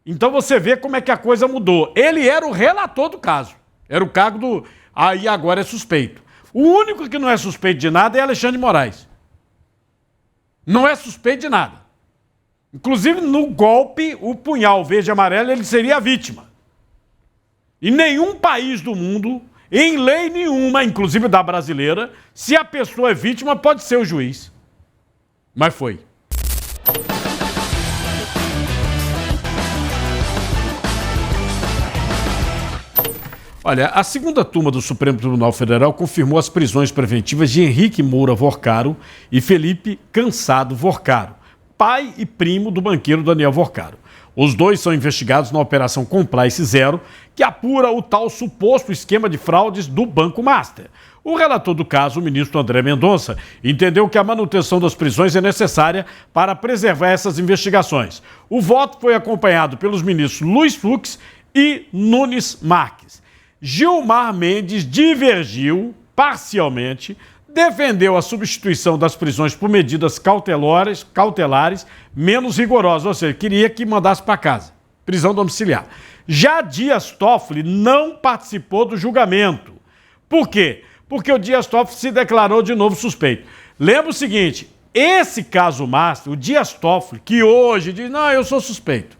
Então você vê como é que a coisa mudou. Ele era o relator do caso. Era o cargo do... Aí agora é suspeito. O único que não é suspeito de nada é Alexandre de Moraes. Não é suspeito de nada. Inclusive, no golpe, o punhal verde e amarelo, ele seria a vítima. Em nenhum país do mundo, em lei nenhuma, inclusive da brasileira, se a pessoa é vítima, pode ser o juiz. Mas foi. Olha, a segunda turma do Supremo Tribunal Federal confirmou as prisões preventivas de Henrique Moura Vorcaro e Felipe Cansado Vorcaro, pai e primo do banqueiro Daniel Vorcaro. Os dois são investigados na Operação Compliance Zero, que apura o tal suposto esquema de fraudes do Banco Master. O relator do caso, o ministro André Mendonça, entendeu que a manutenção das prisões é necessária para preservar essas investigações. O voto foi acompanhado pelos ministros Luiz Fux e Nunes Marques. Gilmar Mendes divergiu parcialmente, defendeu a substituição das prisões por medidas cautelares menos rigorosas, ou seja, queria que mandasse para casa, prisão domiciliar. Já Dias Toffoli não participou do julgamento. Por quê? Porque o Dias Toffoli se declarou de novo suspeito. Lembra o seguinte, esse caso Master, o Dias Toffoli, que hoje diz, não, eu sou suspeito,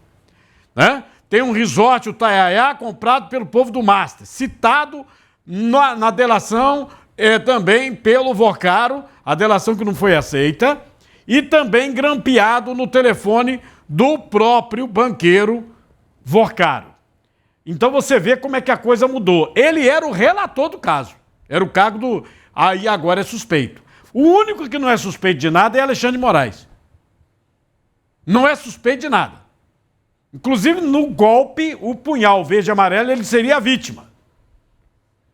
né? Tem um resort, o Taiaiá, comprado pelo povo do Master, citado na delação também pelo Vorcaro, a delação que não foi aceita, e também grampeado no telefone do próprio banqueiro Vorcaro. Então você vê como é que a coisa mudou. Ele era o relator do caso, era o cargo do... Aí agora é suspeito. O único que não é suspeito de nada é Alexandre de Moraes. Não é suspeito de nada. Inclusive, no golpe, o punhal verde e amarelo, ele seria a vítima.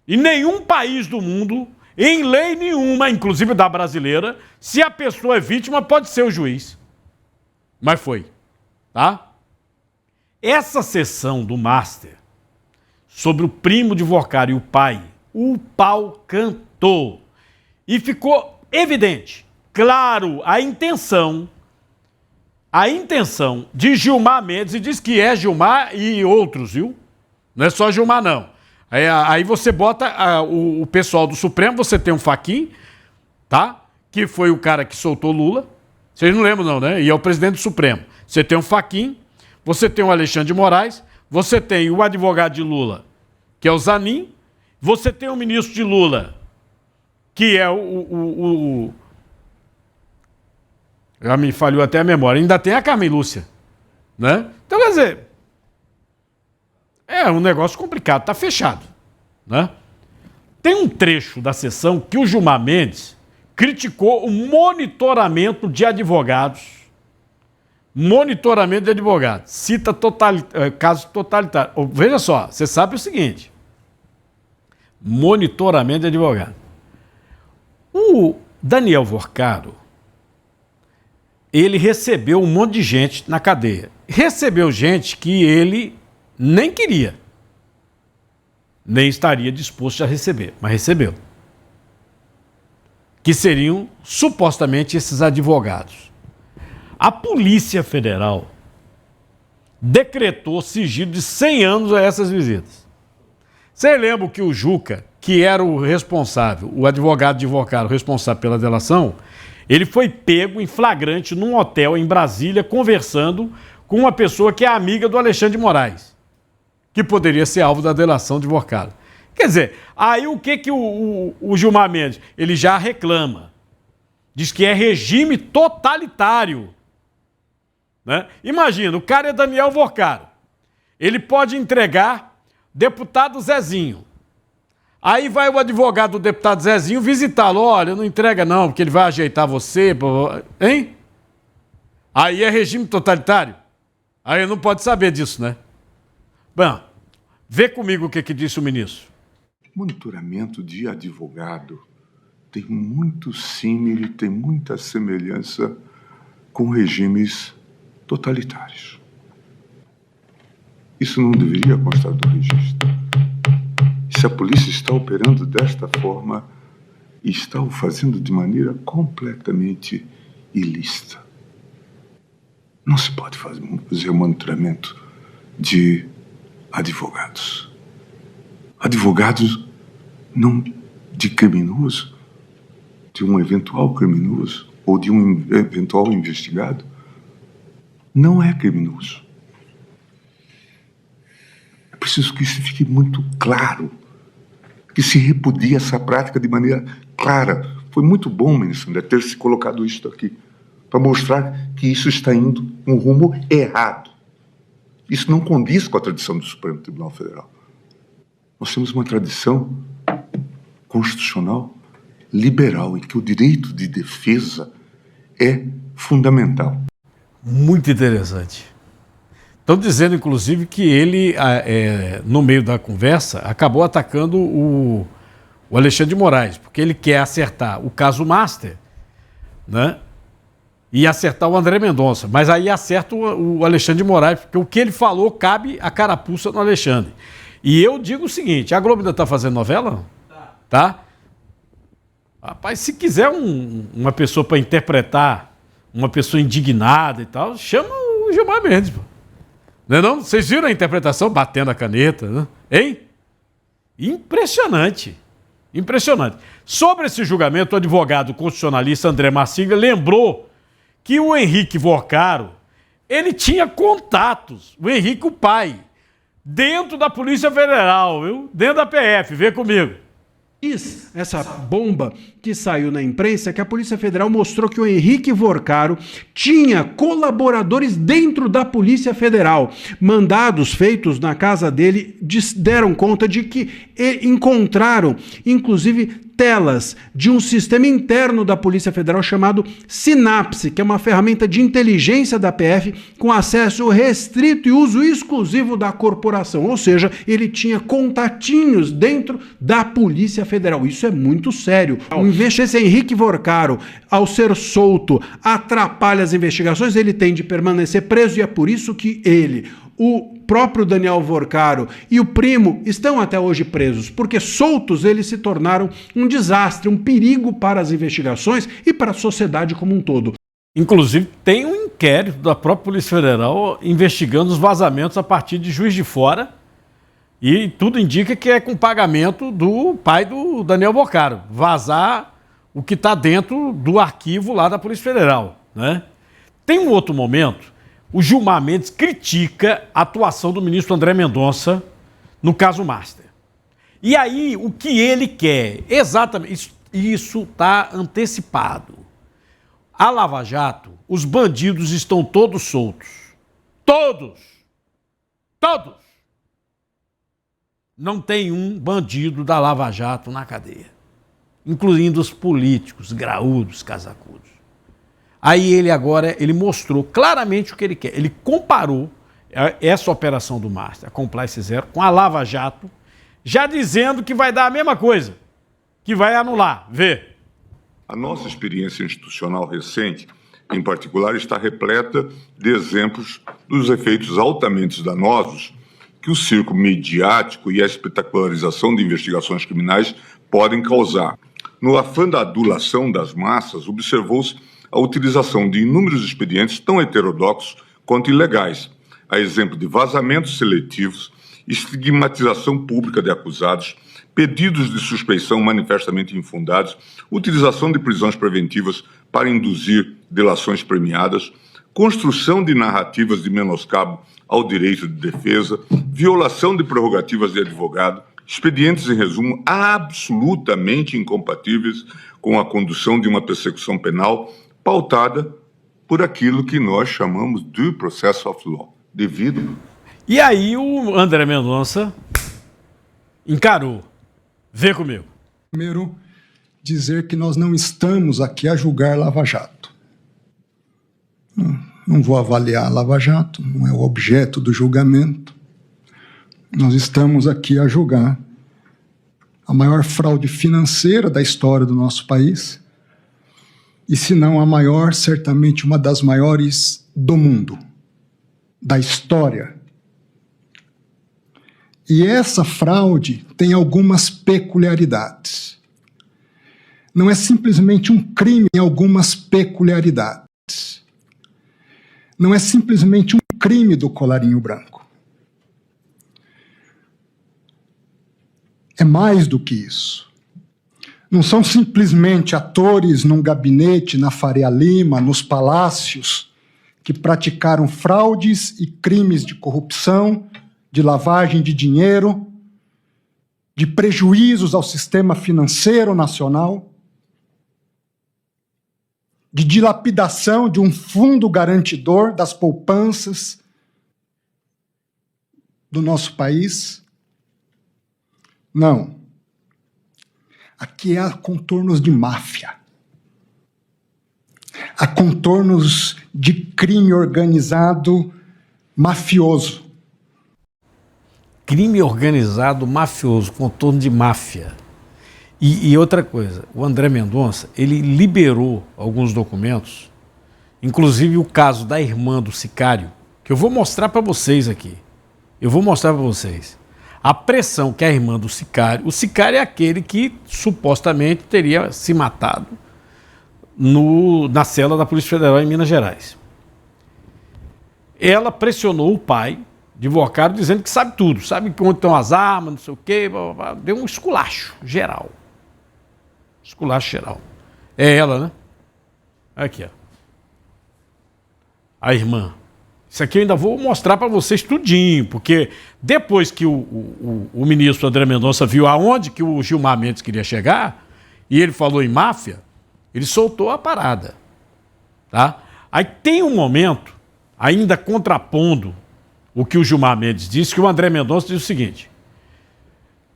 Em nenhum país do mundo, em lei nenhuma, inclusive da brasileira, se a pessoa é vítima, pode ser o juiz. Mas foi, tá? Essa sessão do Master, sobre o primo de Vorcaro e o pai, o pau cantou. E ficou evidente, claro, a intenção de Gilmar Mendes, e diz que é Gilmar e outros, viu? Não é só Gilmar, não. Aí você bota o pessoal do Supremo, você tem um Fachin, tá? Que foi o cara que soltou Lula. Vocês não lembram, não, né? E é o presidente do Supremo. Você tem o Fachin, você tem o Alexandre de Moraes, você tem o advogado de Lula, que é o Zanin, você tem o ministro de Lula, que é já me falhou até a memória. Ainda tem a Carmen Lúcia, né? Então, quer dizer, é um negócio complicado, tá fechado, né? Tem um trecho da sessão que o Gilmar Mendes criticou o monitoramento de advogados. Monitoramento de advogados. Cita caso totalitário. Veja só, você sabe o seguinte. Monitoramento de advogados. O Daniel Vorcaro, ele recebeu um monte de gente na cadeia. Recebeu gente que ele nem queria, nem estaria disposto a receber, mas recebeu. Que seriam, supostamente, esses advogados. A Polícia Federal decretou sigilo de 100 anos a essas visitas. Você lembra que o Juca, que era o responsável, o advogado de Vorcaro responsável pela delação, ele foi pego em flagrante num hotel em Brasília, conversando com uma pessoa que é amiga do Alexandre de Moraes, que poderia ser alvo da delação de Vorcaro. Quer dizer, aí o que o Gilmar Mendes? Ele já reclama. Diz que é regime totalitário, né? Imagina, o cara é Daniel Vorcaro. Ele pode entregar deputado Zezinho. Aí vai o advogado do deputado Zezinho visitá-lo. Olha, não entrega não, porque ele vai ajeitar você. Hein? Aí é regime totalitário? Aí não pode saber disso, né? Bom, vê comigo o que disse o ministro. Monitoramento de advogado tem muito símile, tem muita semelhança com regimes totalitários. Isso não deveria constar do registro. Se a polícia está operando desta forma, está o fazendo de maneira completamente ilícita. Não se pode fazer o monitoramento de advogados. Advogados não de criminoso, de um eventual criminoso ou de um eventual investigado. Não é criminoso. É preciso que isso fique muito claro, que se repudie essa prática de maneira clara. Foi muito bom, ministro André, ter se colocado isso aqui, para mostrar que isso está indo um rumo errado. Isso não condiz com a tradição do Supremo Tribunal Federal. Nós temos uma tradição constitucional liberal em que o direito de defesa é fundamental. Muito interessante. Estão dizendo, inclusive, que ele, no meio da conversa, acabou atacando o Alexandre de Moraes, porque ele quer acertar o caso Master, né? E acertar o André Mendonça. Mas aí acerta o Alexandre de Moraes, porque o que ele falou cabe a carapuça no Alexandre. E eu digo o seguinte, a Globo ainda está fazendo novela? Tá? Rapaz, se quiser uma pessoa para interpretar, uma pessoa indignada e tal, chama o Gilmar Mendes, pô. Não é não? Vocês viram a interpretação batendo a caneta, né? Hein? Impressionante. Impressionante. Sobre esse julgamento, o advogado constitucionalista André Marsiglia lembrou que o Henrique Vorcaro, ele tinha contatos, o Henrique, o pai, dentro da Polícia Federal, viu? Dentro da PF, vê comigo. Diz essa bomba que saiu na imprensa que a Polícia Federal mostrou que o Henrique Vorcaro tinha colaboradores dentro da Polícia Federal. Mandados feitos na casa dele deram conta de que encontraram, inclusive, telas de um sistema interno da Polícia Federal chamado Sinapse, que é uma ferramenta de inteligência da PF com acesso restrito e uso exclusivo da corporação. Ou seja, ele tinha contatinhos dentro da Polícia Federal. Isso é muito sério. Esse Henrique Vorcaro, ao ser solto, atrapalha as investigações, ele tem de permanecer preso e é por isso que ele, o próprio Daniel Vorcaro e o primo estão até hoje presos, porque soltos eles se tornaram um desastre, um perigo para as investigações e para a sociedade como um todo. Inclusive, tem um inquérito da própria Polícia Federal investigando os vazamentos a partir de Juiz de Fora e tudo indica que é com pagamento do pai do Daniel Vorcaro, vazar o que está dentro do arquivo lá da Polícia Federal, né? Tem um outro momento. O Gilmar Mendes critica a atuação do ministro André Mendonça no caso Master. E aí, o que ele quer? Exatamente, isso está antecipado. A Lava Jato, os bandidos estão todos soltos. Todos! Todos! Não tem um bandido da Lava Jato na cadeia, incluindo os políticos, graúdos, casacudos. Aí ele mostrou claramente o que ele quer. Ele comparou essa operação do Master, a Compliance Zero, com a Lava Jato, já dizendo que vai dar a mesma coisa, que vai anular. Vê. A nossa experiência institucional recente, em particular, está repleta de exemplos dos efeitos altamente danosos que o circo midiático e a espetacularização de investigações criminais podem causar. No afã da adulação das massas, observou-se a utilização de inúmeros expedientes tão heterodoxos quanto ilegais, a exemplo de vazamentos seletivos, estigmatização pública de acusados, pedidos de suspeição manifestamente infundados, utilização de prisões preventivas para induzir delações premiadas, construção de narrativas de menoscabo ao direito de defesa, violação de prerrogativas de advogado, expedientes, em resumo, absolutamente incompatíveis com a condução de uma persecução penal pautada por aquilo que nós chamamos de process of law, devido. E aí o André Mendonça encarou. Vê comigo. Primeiro, dizer que nós não estamos aqui a julgar Lava Jato. Não vou avaliar a Lava Jato, não é o objeto do julgamento. Nós estamos aqui a julgar a maior fraude financeira da história do nosso país, e se não a maior, certamente uma das maiores do mundo, da história. E essa fraude tem algumas peculiaridades. Não é simplesmente um crime, tem algumas peculiaridades. Não é simplesmente um crime do colarinho branco. é mais do que isso. Não são simplesmente atores num gabinete na Faria Lima, nos palácios, que praticaram fraudes e crimes de corrupção, de lavagem de dinheiro, de prejuízos ao sistema financeiro nacional, de dilapidação de um fundo garantidor das poupanças do nosso país. Não. Aqui há contornos de máfia. Há contornos de crime organizado mafioso. Crime organizado mafioso, contorno de máfia. E outra coisa, o André Mendonça, ele liberou alguns documentos, inclusive o caso da irmã do sicário, que eu vou mostrar para vocês aqui. Eu vou mostrar para vocês. A pressão que a irmã do sicário... O sicário é aquele que supostamente teria se matado na cela da Polícia Federal em Minas Gerais. Ela pressionou o pai, advogado, dizendo que sabe tudo. Sabe onde estão as armas, não sei o quê. Blá, blá, blá. Deu um esculacho geral. Esculacho geral. É ela, né? Aqui, ó. A irmã. Isso aqui eu ainda vou mostrar para vocês tudinho, porque depois que o ministro André Mendonça viu aonde que o Gilmar Mendes queria chegar, e ele falou em máfia, ele soltou a parada. Tá? Aí tem um momento, ainda contrapondo o que o Gilmar Mendes disse, que o André Mendonça diz o seguinte: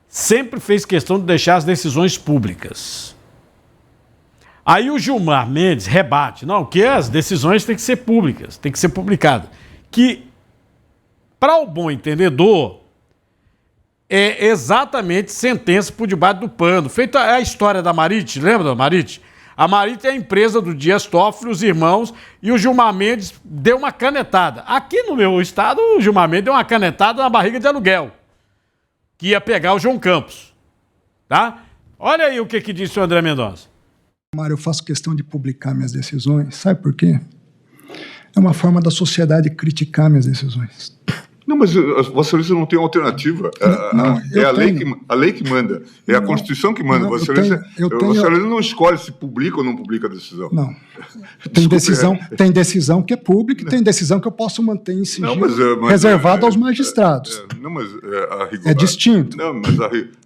sempre fez questão de deixar as decisões públicas. Aí o Gilmar Mendes rebate, não, que as decisões têm que ser públicas, têm que ser publicadas. Que, para o bom entendedor, é exatamente sentença por debaixo do pano. Feita a história da Marit, lembra da Marit? A Marit é a empresa do Dias Toffoli, os irmãos, e o Gilmar Mendes deu uma canetada. Aqui no meu estado, o Gilmar Mendes deu uma canetada na barriga de aluguel, que ia pegar o João Campos. Tá? Olha aí o que disse o André Mendonça. Mário, eu faço questão de publicar minhas decisões. Sabe por quê? É uma forma da sociedade criticar minhas decisões. Não, mas Vossa Excelência não tem alternativa. É a lei que manda. É a Constituição que manda. Vossa Excelência não escolhe se publica ou não publica a decisão. Não. Tem decisão que é pública e tem decisão que eu posso manter em sigilo, reservado aos magistrados. É distinto. Não, mas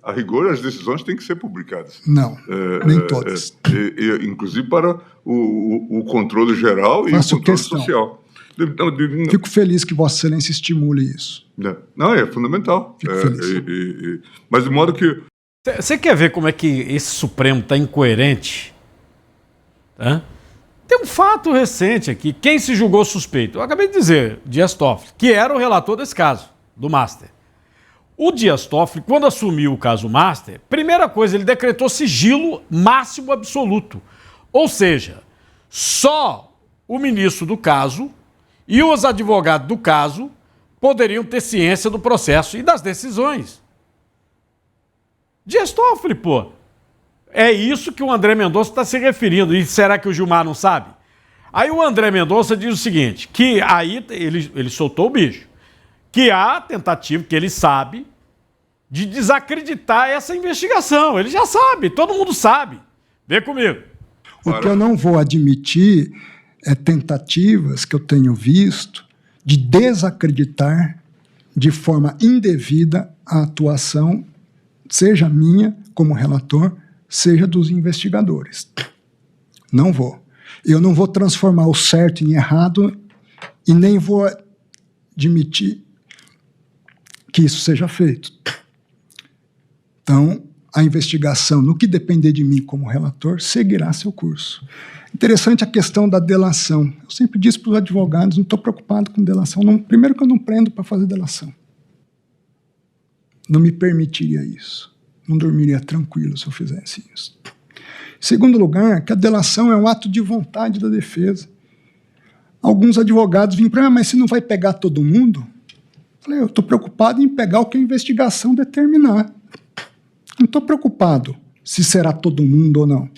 a rigor as decisões têm que ser publicadas. Não, nem todas. Inclusive para o controle geral e o controle social. Fico feliz que Vossa Excelência estimule isso. Não, é fundamental. Fico feliz. Mas de modo que... Você quer ver como é que esse Supremo está incoerente? Tá? Tem um fato recente aqui. Quem se julgou suspeito? Eu acabei de dizer, Dias Toffoli, que era o relator desse caso, do Master. O Dias Toffoli, quando assumiu o caso Master, primeira coisa, ele decretou sigilo máximo absoluto. Ou seja, só o ministro do caso e os advogados do caso poderiam ter ciência do processo e das decisões. Dias Toffoli, pô. É isso que o André Mendonça está se referindo. E será que o Gilmar não sabe? Aí o André Mendonça diz o seguinte, que aí ele soltou o bicho, que há tentativa, que ele sabe, de desacreditar essa investigação. Ele já sabe, todo mundo sabe. Vem comigo. O que eu não vou admitir é tentativas que eu tenho visto de desacreditar de forma indevida a atuação, seja minha como relator, seja dos investigadores. Não vou. Eu não vou transformar o certo em errado e nem vou admitir que isso seja feito. Então, a investigação, no que depender de mim como relator, seguirá seu curso. Interessante a questão da delação. Eu sempre disse para os advogados, não estou preocupado com delação. Não, primeiro que eu não prendo para fazer delação. Não me permitiria isso. Não dormiria tranquilo se eu fizesse isso. Em segundo lugar, que a delação é um ato de vontade da defesa. Alguns advogados vinham para mim, mas você não vai pegar todo mundo? Eu falei, eu estou preocupado em pegar o que a investigação determinar. Não estou preocupado se será todo mundo ou não.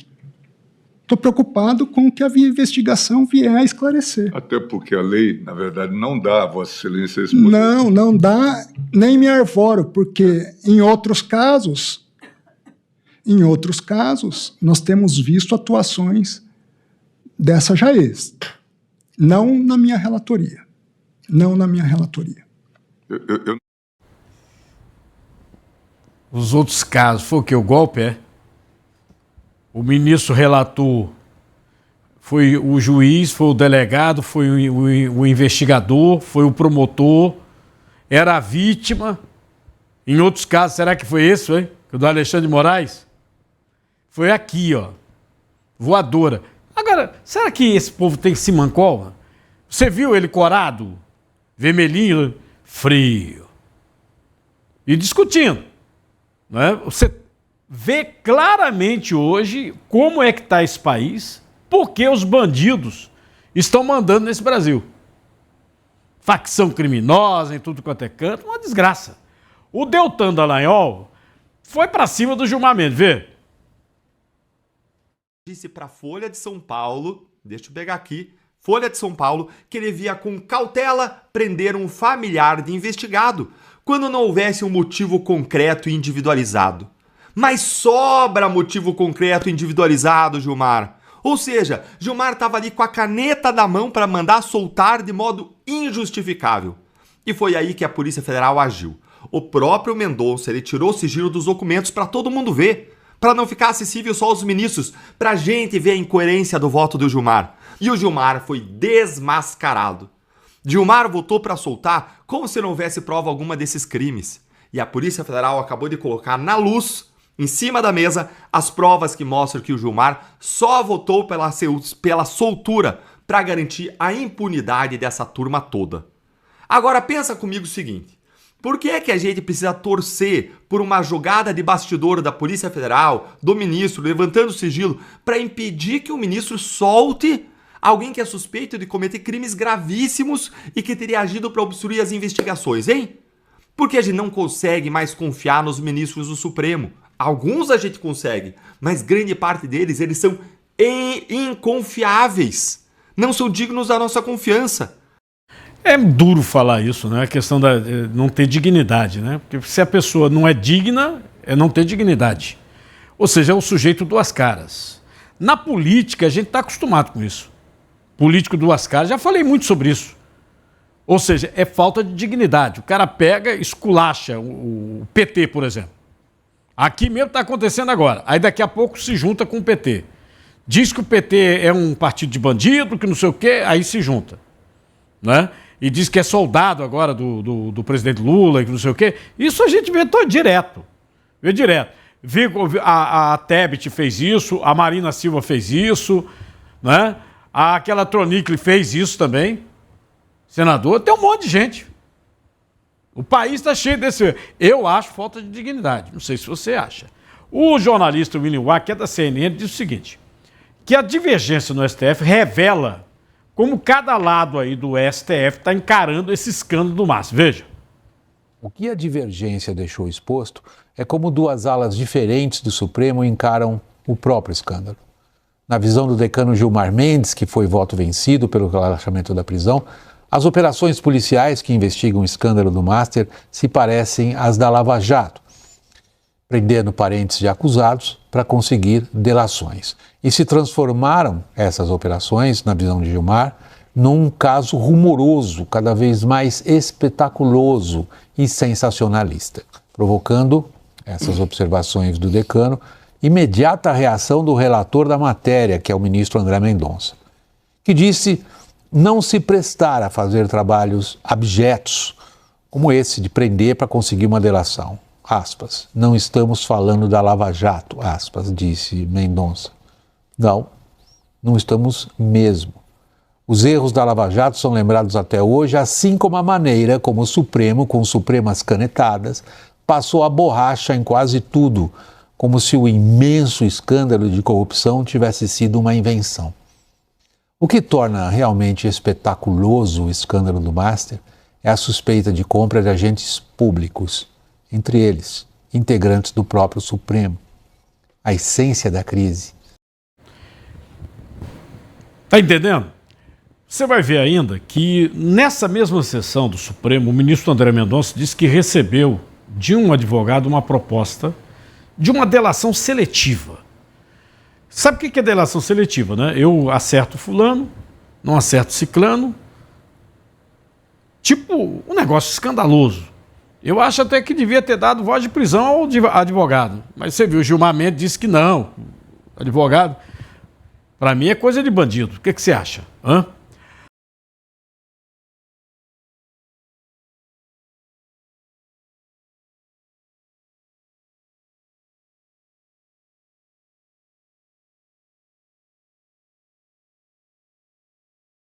Estou preocupado com o que a investigação vier a esclarecer. Até porque a lei, na verdade, não dá a Vossa Excelência esse poder. Não dá, nem me arvoro, porque em outros casos Em outros casos, nós temos visto atuações dessa JAES. Não na minha relatoria. Não na minha relatoria. Os outros casos, foi o que? O golpe, é? O ministro relator foi o juiz, foi o delegado, foi o investigador, foi o promotor, era a vítima. Em outros casos, será que foi esse, hein? O do Alexandre de Moraes? Foi aqui, ó. Voadora. Agora, será que esse povo tem simancol? Você viu ele corado? Vermelhinho? Frio. E discutindo. Né? Você vê claramente hoje como é que está esse país, porque os bandidos estão mandando nesse Brasil. Facção criminosa em tudo quanto é canto, uma desgraça. O Deltan Dallagnol foi para cima do Gilmar Mendes, vê? Disse para a Folha de São Paulo, deixa eu pegar aqui, Folha de São Paulo, que ele via com cautela prender um familiar de investigado quando não houvesse um motivo concreto e individualizado. Mas sobra motivo concreto e individualizado, Gilmar. Ou seja, Gilmar estava ali com a caneta na mão para mandar soltar de modo injustificável. E foi aí que a Polícia Federal agiu. O próprio Mendonça, ele tirou o sigilo dos documentos para todo mundo ver, para não ficar acessível só aos ministros, para a gente ver a incoerência do voto do Gilmar. E o Gilmar foi desmascarado. Gilmar votou para soltar como se não houvesse prova alguma desses crimes. E a Polícia Federal acabou de colocar na luz, em cima da mesa, as provas que mostram que o Gilmar só votou pela soltura para garantir a impunidade dessa turma toda. Agora pensa comigo o seguinte. Por que é que a gente precisa torcer por uma jogada de bastidor da Polícia Federal, do ministro, levantando o sigilo, para impedir que o ministro solte alguém que é suspeito de cometer crimes gravíssimos e que teria agido para obstruir as investigações, hein? Porque a gente não consegue mais confiar nos ministros do Supremo. Alguns a gente consegue, mas grande parte deles, eles são inconfiáveis. Não são dignos da nossa confiança. É duro falar isso, né? A questão da não ter dignidade, né? Porque se a pessoa não é digna, é não ter dignidade. Ou seja, é o sujeito duas caras. Na política, a gente está acostumado com isso. Político duas caras, já falei muito sobre isso. Ou seja, é falta de dignidade. O cara pega, esculacha o PT, por exemplo. Aqui mesmo está acontecendo agora. Aí daqui a pouco se junta com o PT. Diz que o PT é um partido de bandido, que não sei o quê, aí se junta. Né? E diz que é soldado agora do presidente Lula, que não sei o quê. Isso a gente vê direto. Vê direto. A Tebet fez isso, a Marina Silva fez isso, né? Aquela Tronicle fez isso também. Senador, tem um monte de gente. O país está cheio desse... Eu acho falta de dignidade. Não sei se você acha. O jornalista William Wack, que é da CNN, diz o seguinte, que a divergência no STF revela como cada lado aí do STF está encarando esse escândalo do Márcio. Veja. O que a divergência deixou exposto é como duas alas diferentes do Supremo encaram o próprio escândalo. Na visão do decano Gilmar Mendes, que foi voto vencido pelo relaxamento da prisão, as operações policiais que investigam o escândalo do Master se parecem às da Lava Jato, prendendo parentes de acusados para conseguir delações. E se transformaram essas operações, na visão de Gilmar, num caso rumoroso, cada vez mais espetaculoso e sensacionalista, provocando, essas observações do decano, imediata reação do relator da matéria, que é o ministro André Mendonça, que disse não se prestar a fazer trabalhos abjetos, como esse de prender para conseguir uma delação. Aspas, não estamos falando da Lava Jato, aspas, disse Mendonça. Não estamos mesmo. Os erros da Lava Jato são lembrados até hoje, assim como a maneira como o Supremo, com supremas canetadas, passou a borracha em quase tudo, como se o imenso escândalo de corrupção tivesse sido uma invenção. O que torna realmente espetaculoso o escândalo do Master é a suspeita de compra de agentes públicos, entre eles, integrantes do próprio Supremo. A essência da crise. Tá entendendo? Você vai ver ainda que nessa mesma sessão do Supremo, o ministro André Mendonça disse que recebeu de um advogado uma proposta de uma delação seletiva. Sabe o que é delação seletiva, né? Eu acerto fulano, não acerto ciclano. Tipo, um negócio escandaloso. Eu acho até que devia ter dado voz de prisão ao advogado. Mas você viu, o Gilmar Mendes disse que não. Advogado, para mim é coisa de bandido. O que você acha? Hã?